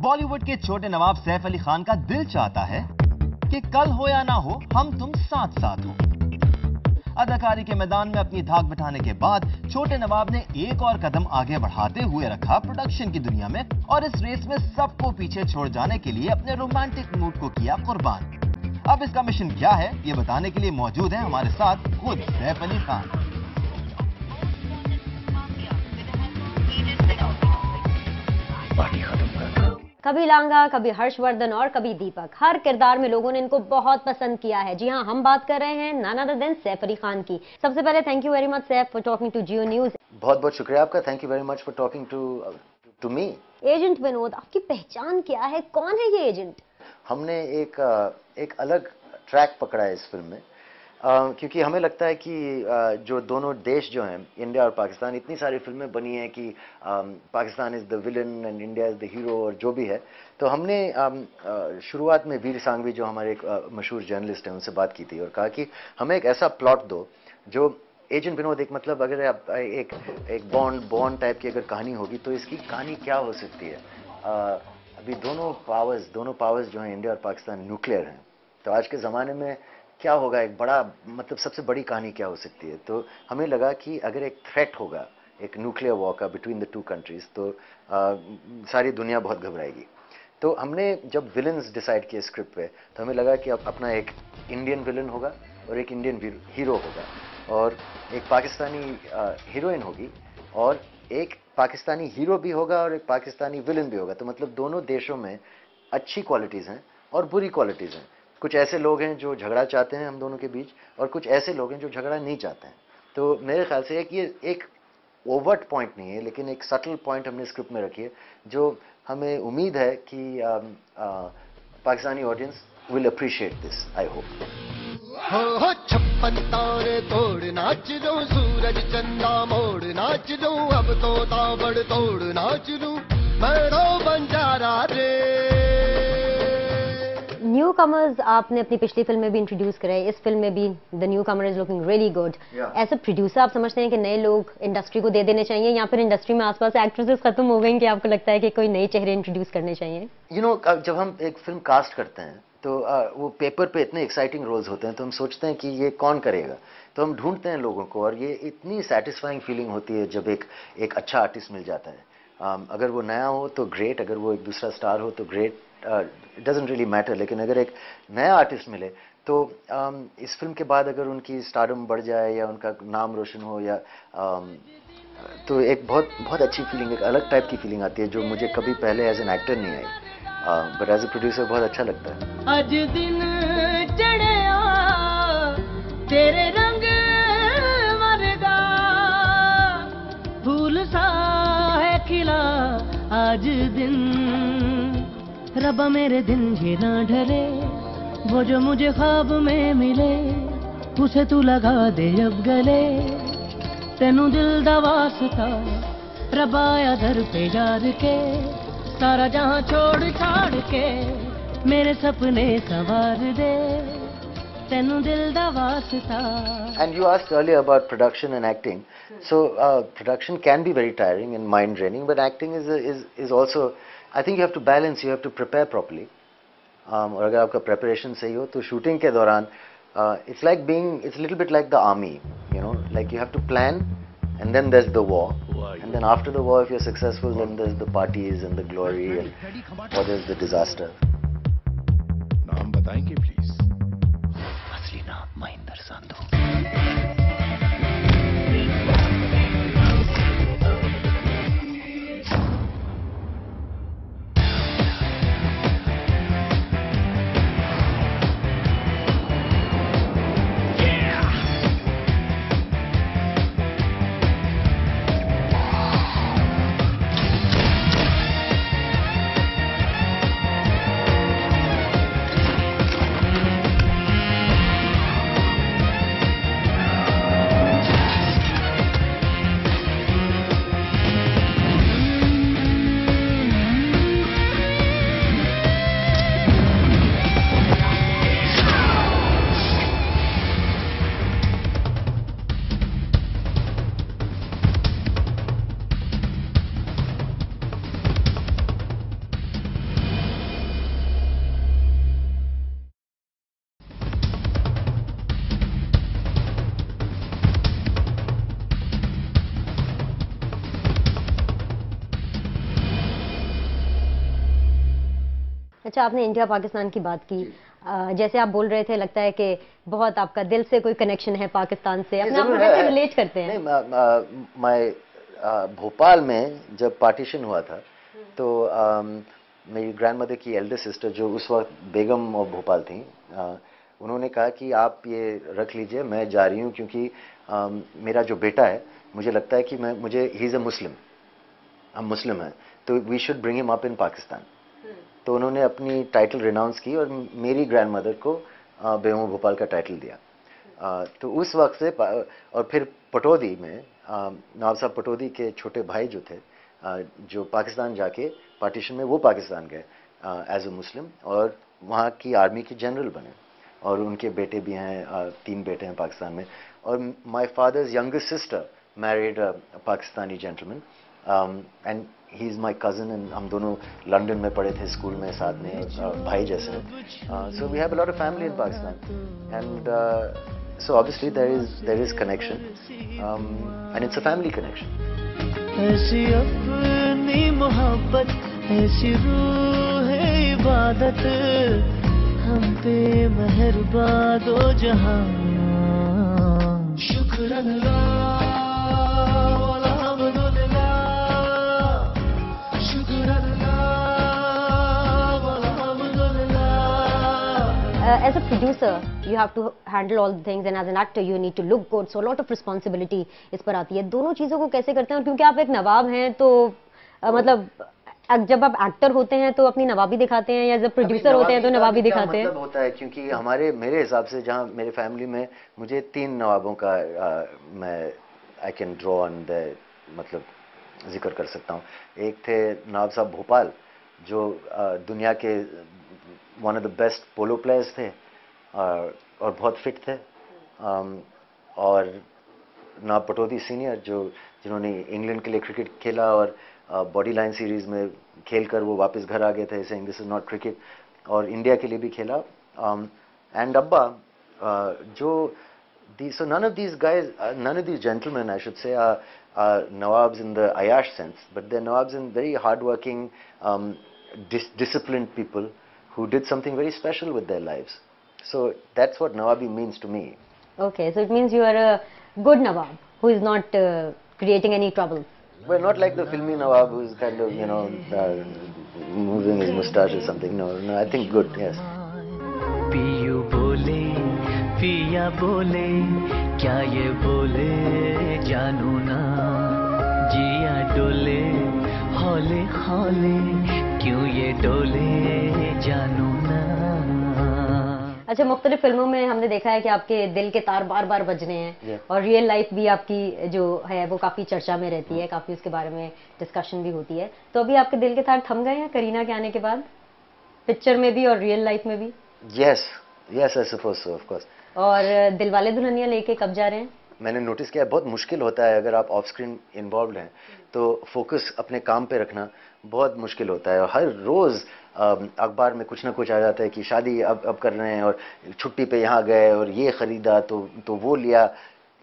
बॉलीवुड के छोटे नवाब सैफ अली खान का दिल चाहता है कि कल हो या ना हो हम तुम साथ साथ हो। अदाकारी के मैदान में अपनी धाक बिठाने के बाद छोटे नवाब ने एक और कदम आगे बढ़ाते हुए रखा प्रोडक्शन की दुनिया में और इस रेस में सबको पीछे छोड़ जाने के लिए अपने रोमांटिक मूड को किया कुर्बान। अब इसका मिशन क्या है ये बताने के लिए मौजूद है हमारे साथ खुद सैफ अली खान। कभी लांगा, कभी हर्षवर्धन और कभी दीपक, हर किरदार में लोगों ने इनको बहुत पसंद किया है। जी हाँ, हम बात कर रहे हैं none other than Saif Ali Khan की। सबसे पहले thank you very much Saif for talking to Geo News. बहुत बहुत शुक्रिया आपका। Thank you very much for talking to me. Agent Vinod, आपकी पहचान क्या है? कौन है ये एजेंट? हमने एक अलग ट्रैक पकड़ा है इस फिल्म में, क्योंकि हमें लगता है कि जो दोनों देश जो हैं, इंडिया और पाकिस्तान, इतनी सारी फिल्में बनी हैं कि Pakistan is the villain and India is the hero और जो भी है। तो हमने शुरुआत में वीर सांघवी जो हमारे एक मशहूर जर्नलिस्ट हैं उनसे बात की थी और कहा कि हमें एक ऐसा प्लॉट दो जो एजेंट विनोद, एक मतलब अगर आप एक बॉन्ड टाइप की अगर कहानी होगी तो इसकी कहानी क्या हो सकती है। अभी दोनों पावर्स जो हैं इंडिया और पाकिस्तान न्यूक्लियर हैं, तो आज के ज़माने में क्या होगा, एक बड़ा मतलब सबसे बड़ी कहानी क्या हो सकती है। तो हमें लगा कि अगर एक थ्रेट होगा, एक न्यूक्लियर वॉर का बिटवीन द टू कंट्रीज, तो सारी दुनिया बहुत घबराएगी। तो हमने जब विलन्स डिसाइड किए स्क्रिप्ट पे, तो हमें लगा कि अब अपना एक इंडियन विलन होगा और एक इंडियन हीरो होगा और एक पाकिस्तानी हीरोइन होगी और एक पाकिस्तानी हीरो भी होगा और एक पाकिस्तानी विलन भी होगा। तो मतलब दोनों देशों में अच्छी क्वालिटीज़ हैं और बुरी क्वालिटीज़ हैं। कुछ ऐसे लोग हैं जो झगड़ा चाहते हैं हम दोनों के बीच और कुछ ऐसे लोग हैं जो झगड़ा नहीं चाहते हैं। तो मेरे ख्याल से कि ये एक ओवर्ट पॉइंट नहीं है, लेकिन एक सटल पॉइंट हमने स्क्रिप्ट में रखी है जो हमें उम्मीद है कि Pakistani audience will appreciate this, I hope. हो 56 तारे तोड़ नाच लो, सूरज चंदा मोड़ नाच लो, अब तो ताबड़ तोड़ नाच लो, मैरो बंजारा रे। न्यू कमर्स आपने अपनी पिछली फिल्म में भी इंट्रोड्यूस कराए, इस फिल्म में भी the newcomer is looking really good. As a producer आप समझते हैं कि नए लोग इंडस्ट्री को दे देने चाहिए या फिर इंडस्ट्री में आसपास एक्ट्रेसेस खत्म हो गई कि आपको लगता है कि कोई नए चेहरे इंट्रोड्यूस करने चाहिए? यू नो, जब हम एक फिल्म कास्ट करते हैं तो वो पेपर पे इतने एक्साइटिंग रोल्स होते हैं तो हम सोचते हैं कि ये कौन करेगा, तो हम ढूंढते हैं लोगों को और ये इतनी सेटिस्फाइंग फीलिंग होती है जब एक अच्छा आर्टिस्ट मिल जाता है। अगर वो नया हो तो ग्रेट, अगर वो एक दूसरा स्टार हो तो great, it doesn't really matter. लेकिन अगर एक नया आर्टिस्ट मिले तो इस फिल्म के बाद अगर उनकी स्टारडम बढ़ जाए या उनका नाम रोशन हो या तो एक बहुत अच्छी फीलिंग, एक अलग टाइप की फीलिंग आती है जो मुझे कभी पहले एज एन एक्टर नहीं आई, बट एज ए प्रोड्यूसर बहुत अच्छा लगता है। आज दिन चढ़िया तेरे रंग मरदा, फूल सा है खिला आज दिन, रब्बा मेरे दिन ये ना ढले, वो जो मुझे ख्वाब में मिले उसे तू लगा दे अब गले, तेनू दिल दा वास्ता रब्बा आया दर पे यार के, सारा जहां छोड़ छाड़ के मेरे सपने संवार दे, तेनू दिल दा वास्ता। And you asked earlier about production and acting. So production can be very tiring and mind draining, but acting is also, I think you have to balance, you have to prepare properly. और अगर आपका preparation सही हो तो shooting के दौरान it's a little bit like the army, you know, like you have to plan and then there's the war, and then after the war if you're successful then there's the parties and the glory and or there's the disaster. नाम बताएंगे please? असली नाम महेंद्र संधू। अच्छा, आपने India Pakistan की बात की, जैसे आप बोल रहे थे, लगता है कि बहुत आपका दिल से कोई कनेक्शन है पाकिस्तान से, अपने आप को कैसे रिलेट करते हैं? नहीं, मैं भोपाल में जब पार्टीशन हुआ था तो मेरी ग्रैंडमदर की एल्डर सिस्टर जो उस वक्त बेगम ऑफ भोपाल थी, उन्होंने कहा कि आप ये रख लीजिए, मैं जा रही हूँ क्योंकि मेरा जो बेटा है, मुझे लगता है कि मुझे ही इज़ अ मुस्लिम, हम मुस्लिम हैं, तो we should bring him up in Pakistan. तो उन्होंने अपनी टाइटल रिनाउंस की और मेरी ग्रैंडमदर को बेगम ऑफ भोपाल का टाइटल दिया। तो उस वक्त से और फिर पटौदी में नवाब साहब पटौदी के छोटे भाई जो थे, जो पाकिस्तान जाके पार्टीशन में वो पाकिस्तान गए एज अ मुस्लिम और वहाँ की आर्मी के जनरल बने, और उनके बेटे भी हैं, 3 बेटे हैं पाकिस्तान में। और my father's youngest sister married a Pakistani gentleman and he is my cousin, and हम दोनों लंदन में पढ़े थे स्कूल में साथ में, भाई जैसे हैं। So we have a lot of family in Pakistan and so obviously there is connection and it's a family connection। ऐसी अपनी मोहब्बत, ऐसी रूह है इबादत, हम पे मेहरबान दो जहां, शुक्र अल्लाह वाला अल्हम्दुलिल्लाह, शुक्र अल्लाह वाला अल्हम्दुलिल्लाह। As a producer, you have to handle all the things, and as an actor, you need to look good. So a lot of responsibility इस पर आती है। दोनों चीज़ों को कैसे करते हैं? क्योंकि आप एक नवाब हैं, तो मतलब जब आप एक्टर होते हैं तो अपनी नवाबी दिखाते हैं, या जब प्रोड्यूसर होते हैं तो नवाबी दिखाते हैं? मतलब होता है क्योंकि मेरे हिसाब से जहाँ मेरे फैमिली में मुझे 3 नवाबों का मैं I can draw on the मतलब जिक्र कर सकता हूँ। एक थे नवाब साहब भोपाल, जो दुनिया के one of the best polo players थे और बहुत फिट थे, और नवाब पटौदी सीनियर जिन्होंने इंग्लैंड के लिए क्रिकेट खेला और बॉडी लाइन सीरीज़ में खेलकर वो वापस घर आ गए थे saying this is not cricket, और इंडिया के लिए भी खेला। एंड अब्बा जो so none of these guys, none of these gentlemen I should say are nawabs in the Ayash sense, but they're nawabs in very hardworking, disciplined people who did something very special with their lives. So that's what Nawabi means to me. Okay, so it means you are a good Nawab who is not creating any trouble. Well, not like the filmy Nawab who is kind of, you know, moving his moustache or something. No, I think good, yes. पियू बोले, पिया बोले, क्या ये बोले जानू ना, जिया डोले, हौले हौले, क्यों ये डोले जानू ना। अच्छा, मुख्तलिफ फिल्मों में हमने देखा है कि आपके दिल के तार बार बार बज रहे हैं, और रियल लाइफ भी आपकी जो है वो काफ़ी चर्चा में रहती है, काफ़ी उसके बारे में डिस्कशन भी होती है। तो अभी आपके दिल के तार थम गए हैं करीना के आने के बाद, पिक्चर में भी और रियल लाइफ में भी? Yes, I suppose so, of course. और दिलवाले दुल्हनिया लेके कब जा रहे हैं? मैंने नोटिस किया बहुत मुश्किल होता है अगर आप ऑफ स्क्रीन इन्वॉल्व हैं, तो फोकस अपने काम पे रखना बहुत मुश्किल होता है। हर रोज़ अखबार में कुछ ना कुछ आ जाता है कि शादी अब कर रहे हैं, और छुट्टी पे यहाँ गए और ये ख़रीदा तो वो लिया,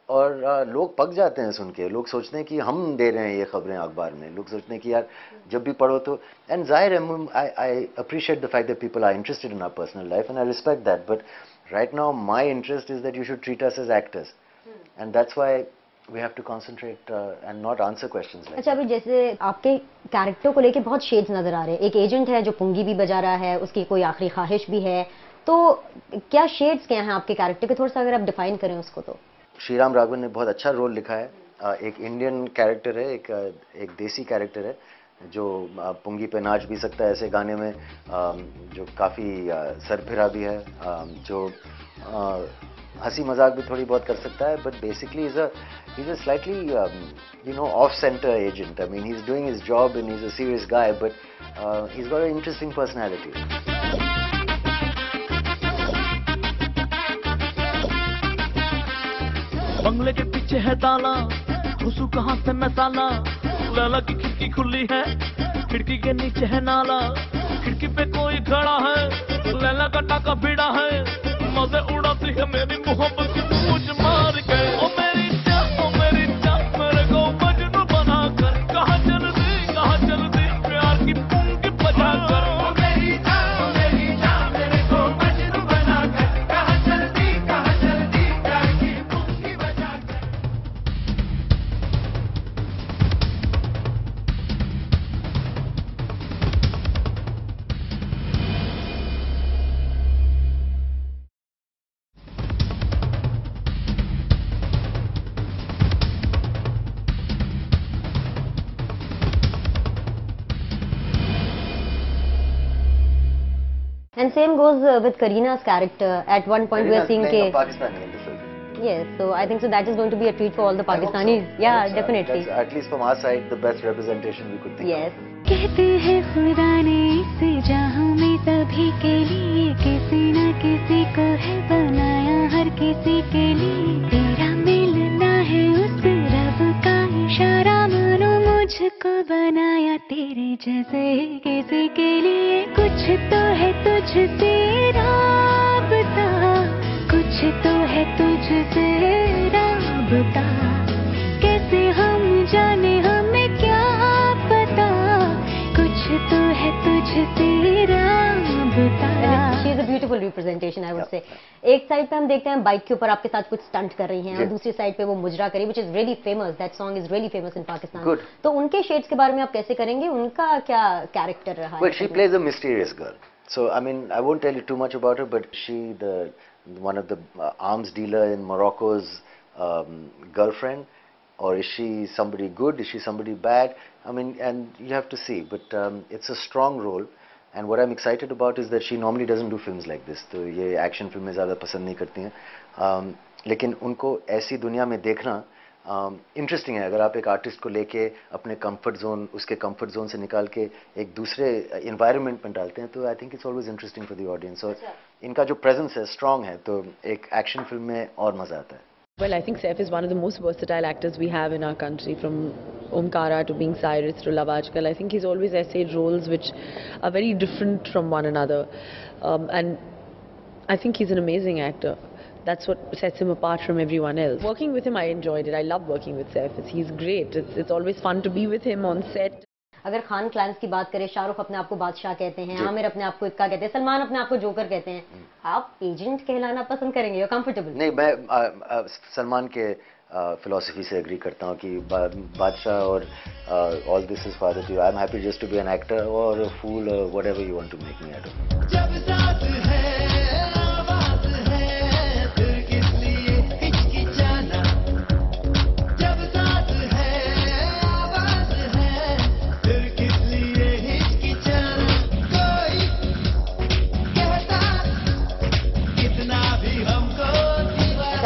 और लोग पक जाते हैं सुन के। लोग सोचते हैं कि हम दे रहे हैं ये खबरें अखबार में, लोग सोचते हैं कि यार जब भी पढ़ो तो, एंड जाहिर है I appreciate the fact that people are interested in our personal life and I respect that, but right now my interest is that you should treat us as actors, and that's why we have to concentrate and not answer questions like अच्छा, अभी जैसे आपके character को लेके बहुत shades नजर आ रहे हैं। एक एजेंट है जो पुंगी भी बजा रहा है, उसकी कोई आखिरी ख्वाहिश भी है, तो क्या शेड्स क्या हैं आपके कैरेक्टर के? थोड़ा सा अगर आप डिफाइन करें उसको। तो श्रीराम राघवन ने बहुत अच्छा रोल लिखा है। एक इंडियन कैरेक्टर है, एक देसी कैरेक्टर है जो पुंगी पे नाच भी सकता है ऐसे गाने में, जो काफ़ी सरफिरा भी है, जो हंसी मजाक भी थोड़ी बहुत कर सकता है, but basically is a slightly you know of centre agent. I mean he is doing his job and he is a serious guy, but he is got a interesting personality. बंगले के पीछे है ताला, घुसू कहाँ से मैं साला, लैला की खिड़की खुली है, खिड़की के नीचे है नाला, खिड़की पे कोई खड़ा है, लैला का टाका भिड़ा है, मजे उड़ाती है मेरी मोहब्बत की पूछ मार के। ओ मेरी जान मेरे को मजनू बना कर, कहाँ चल दी प्यार की पुंगी बजा कर। ओ मेरी जान And same goes with Kareena's character. At one point we are seeing ke Pakistani in the film. yes, so I think so that is going to be a treat for all the Pakistanis. Yeah, definitely. That's, at least from our side, the best representation we could think Yes. of. कहते हैं खुदा ने इस जहां में सभी के लिए किसी न किसी को है बनाया, हर किसी के लिए तेरा मिलना है उस रब का इशारा, मानो मुझको बनाया तेरे जैसे किसी के लिए। कुछ तो है तुझसे राबता, कुछ तो है तुझसे राबता, कैसे हम जाने हमें क्या पता, कुछ तो है तुझसे राबता। She is a beautiful representation, I would say. एक साइड पे हम देखते हैं बाइक के ऊपर आपके साथ कुछ स्टंट कर रही हैं और दूसरी साइड पे वो मुजरा करी, which is really famous. That song is really famous in Pakistan. Good. तो उनके शेड्स के बारे में आप कैसे करेंगे, उनका क्या कैरेक्टर रहा है? Well, she plays a mysterious girl. So, I mean, I won't tell you too much about her, but she, one of the arms dealer in Morocco's girlfriend, or is she somebody good? Is she somebody bad? I mean, and you have to see. But it's a strong role, and what I'm excited about is that she normally doesn't do films like this. तो ये action फिल्में ज़्यादा पसंद नहीं करती हैं. लेकिन उनको ऐसी दुनिया में देखना इंटरेस्टिंग है. अगर आप एक आर्टिस्ट को लेके अपने कंफर्ट जोन, उसके कंफर्ट जोन से निकाल के एक दूसरे एनवायरनमेंट में डालते हैं, तो I think it's always interesting for the audience. और इनका जो प्रेजेंस है स्ट्रांग है, तो एक एक्शन फिल्म में और मजा आता है. Well, I think Saif is one of the most versatile actors we have in our country, from Omkara to being Cyrus to Love Ajkal. I think he's always essayed roles which are very different from one another, and I think he's an amazing actor. That's what sets him apart from everyone else. Working with him, I enjoyed it. I love working with Saif. He's great. It's always fun to be with him on set. अगर Khan clans की बात करें, शाहरुख अपने आप को बादशाह कहते हैं, आमिर अपने आप को इक्का कहते हैं, सलमान अपने आप को जोकर कहते हैं. आप एजेंट कहलाना पसंद करेंगे? You comfortable? नहीं, मैं सलमान के फिलॉसफी से एग्री करता हूँ कि बादशाह और all this is father too. I am happy just to be an actor और fool, whatever you want to make me out.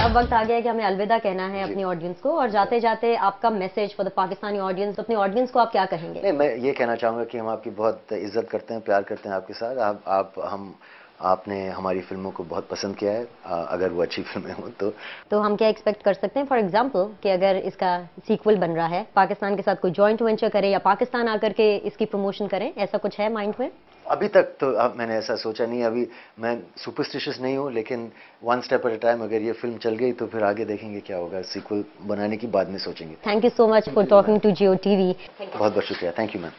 अब वक्त आ गया है कि हमें अलविदा कहना है अपनी ऑडियंस को, और जाते जाते आपका message for the Pakistani audience, अपनी ऑडियंस को आप क्या कहेंगे? नहीं, मैं ये कहना चाहूँगा कि हम आपकी बहुत इज्जत करते हैं, प्यार करते हैं आपके साथ. आपने हमारी फिल्मों को बहुत पसंद किया है. अगर वो अच्छी फिल्में हों तो हम क्या एक्सपेक्ट कर सकते हैं? फॉर एग्जांपल कि अगर इसका सीक्वल बन रहा है, पाकिस्तान के साथ कोई जॉइंट वेंचर करे या पाकिस्तान आकर के इसकी प्रमोशन करें, ऐसा कुछ है माइंड में? अभी तक तो मैंने ऐसा सोचा नहीं. अभी मैं सुपरस्टिशियस नहीं हूँ, लेकिन one step at a time. अगर ये फिल्म चल गई तो फिर आगे देखेंगे क्या होगा. सीक्वल बनाने की बाद में सोचेंगे. Thank you so much for talking to Geo TV. बहुत बहुत शुक्रिया. Thank you ma'am.